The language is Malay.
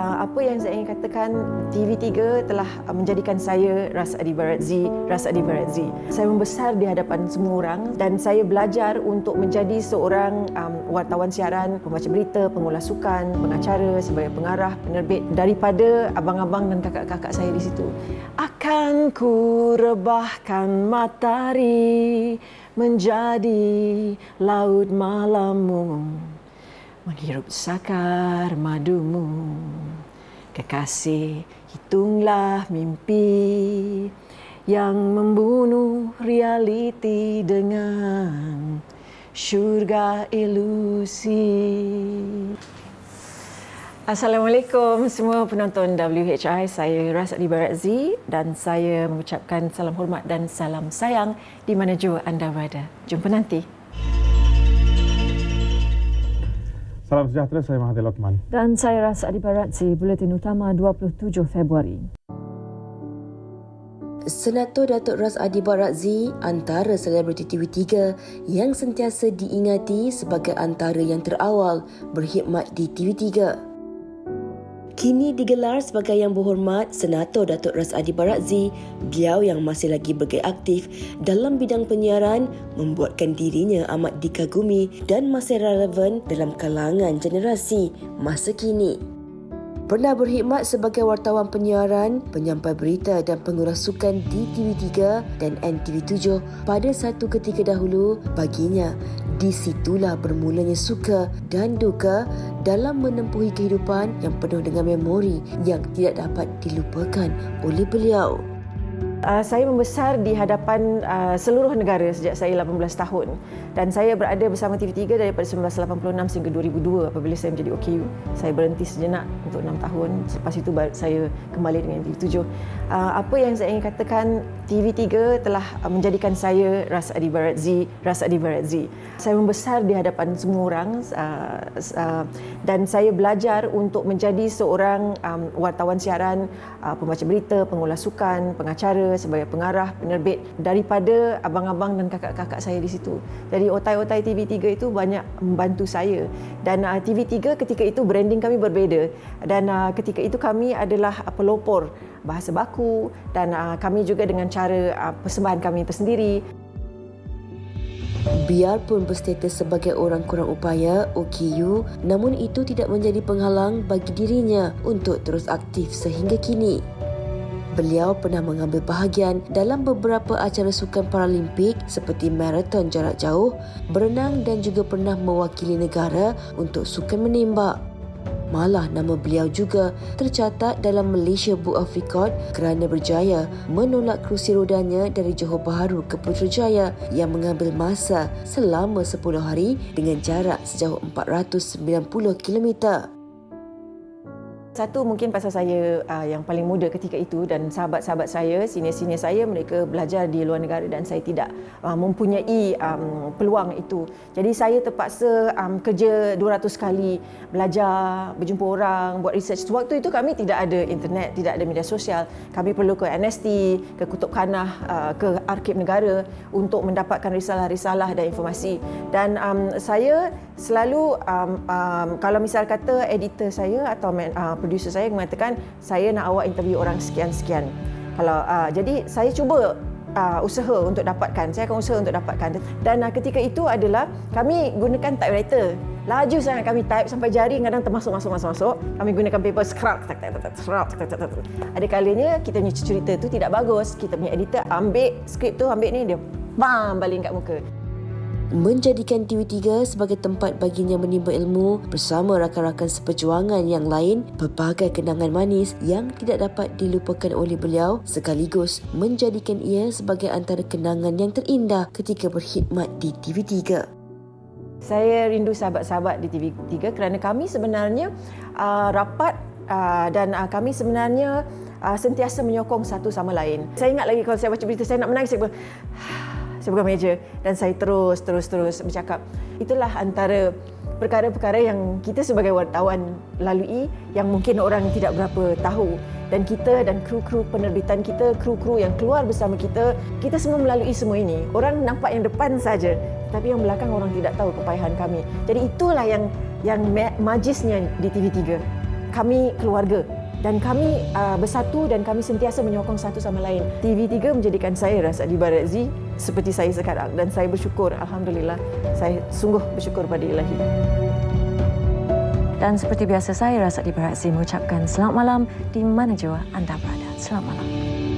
Apa yang saya ingin katakan, TV3 telah menjadikan saya Ras Adi Baratzi. Saya membesar di hadapan semua orang dan saya belajar untuk menjadi seorang wartawan siaran, pembaca berita, pengulas sukan, pengacara, sebagai pengarah, penerbit daripada abang-abang dan kakak-kakak saya di situ. Akan ku rebahkan matahari menjadi laut malammu, menghirup sakar madumu. Kekasih, hitunglah mimpi yang membunuh realiti dengan syurga ilusi. Assalamualaikum semua penonton WHI. Saya Ras Adi Baratzi dan saya mengucapkan salam hormat dan salam sayang di mana jua anda berada. Jumpa nanti. Salam sejahtera, saya Mahathir Lokman. Dan saya Ras Adi Baratzi, Buletin Utama 27 Februari. Senator Datuk Ras Adi Baratzi antara selebriti TV3 yang sentiasa diingati sebagai antara yang terawal berkhidmat di TV3. Kini digelar sebagai Yang Berhormat Senator Datuk Ras Adi Baratzi. Beliau yang masih lagi bergerak aktif dalam bidang penyiaran membuatkan dirinya amat dikagumi dan masih relevan dalam kalangan generasi masa kini. Pernah berkhidmat sebagai wartawan penyiaran, penyampai berita dan pengulas sukan di TV3 dan NTV7 pada satu ketika dahulu, baginya disitulah bermulanya suka dan duka dalam menempuhi kehidupan yang penuh dengan memori yang tidak dapat dilupakan oleh beliau. Saya membesar di hadapan seluruh negara sejak saya 18 tahun dan saya berada bersama TV3 daripada 1986 sehingga 2002 apabila saya menjadi OKU. Saya berhenti sejenak untuk 6 tahun. Selepas itu saya kembali dengan TV7. Apa yang saya ingin katakan, TV3 telah menjadikan saya Ras Adi Baratzi. Saya membesar di hadapan semua orang dan saya belajar untuk menjadi seorang wartawan siaran, pembaca berita, pengulas sukan, pengacara, sebagai pengarah, penerbit daripada abang-abang dan kakak-kakak saya di situ. Jadi otai-otai TV3 itu banyak membantu saya dan TV3 ketika itu branding kami berbeza dan ketika itu kami adalah pelopor bahasa baku dan kami juga dengan cara persembahan kami tersendiri. Biarpun berstatus sebagai orang kurang upaya OKU, namun itu tidak menjadi penghalang bagi dirinya untuk terus aktif sehingga kini. Beliau pernah mengambil bahagian dalam beberapa acara sukan Paralimpik seperti maraton jarak jauh, berenang dan juga pernah mewakili negara untuk sukan menembak. Malah nama beliau juga tercatat dalam Malaysia Book of Record kerana berjaya menolak kerusi rodanya dari Johor Bahru ke Putrajaya yang mengambil masa selama 10 hari dengan jarak sejauh 490 km. Satu mungkin pasal saya yang paling muda ketika itu dan sahabat-sahabat saya, senior-senior saya, mereka belajar di luar negara dan saya tidak mempunyai peluang itu. Jadi saya terpaksa kerja 200 kali, belajar, berjumpa orang, buat research. Waktu itu kami tidak ada internet, tidak ada media sosial. Kami perlu ke NST, ke Kutub Kanah, ke Arkib Negara untuk mendapatkan risalah-risalah dan informasi. Dan saya selalu, kalau misal kata editor saya atau producer saya mengatakan saya nak awak interview orang sekian-sekian. Jadi saya cuba usaha untuk dapatkan. Saya akan usaha untuk dapatkan. Dan ketika itu adalah kami gunakan typewriter. Laju sangat kami type sampai jari kadang termasuk. Kami gunakan paper scrap. Ada kalanya kita punya cerita tu tidak bagus. Kita punya editor ambil skrip tu, ambil ni, dia bam baling kat muka. Menjadikan TV3 sebagai tempat baginya menimba ilmu bersama rakan-rakan seperjuangan yang lain, pelbagai kenangan manis yang tidak dapat dilupakan oleh beliau sekaligus menjadikan ia sebagai antara kenangan yang terindah ketika berkhidmat di TV3. Saya rindu sahabat-sahabat di TV3 kerana kami sebenarnya rapat dan kami sebenarnya sentiasa menyokong satu sama lain. Saya ingat lagi kalau saya baca berita, saya nak menangis, saya pegang meja dan saya terus bercakap. Itulah antara perkara-perkara yang kita sebagai wartawan lalui yang mungkin orang tidak berapa tahu. Dan kita dan kru-kru penerbitan kita, kru-kru yang keluar bersama kita, kita semua melalui semua ini. Orang nampak yang depan saja, tapi yang belakang orang tidak tahu kepayahan kami. Jadi itulah yang majisnya di TV3. kami keluarga dan kami bersatu dan kami sentiasa menyokong satu sama lain. TV3 menjadikan saya Razadi Baratzi seperti saya sekarang dan saya bersyukur, alhamdulillah, saya sungguh bersyukur pada Ilahi. Dan seperti biasa saya Razadi Baratzi mengucapkan selamat malam di mana jua anda berada. Selamat malam.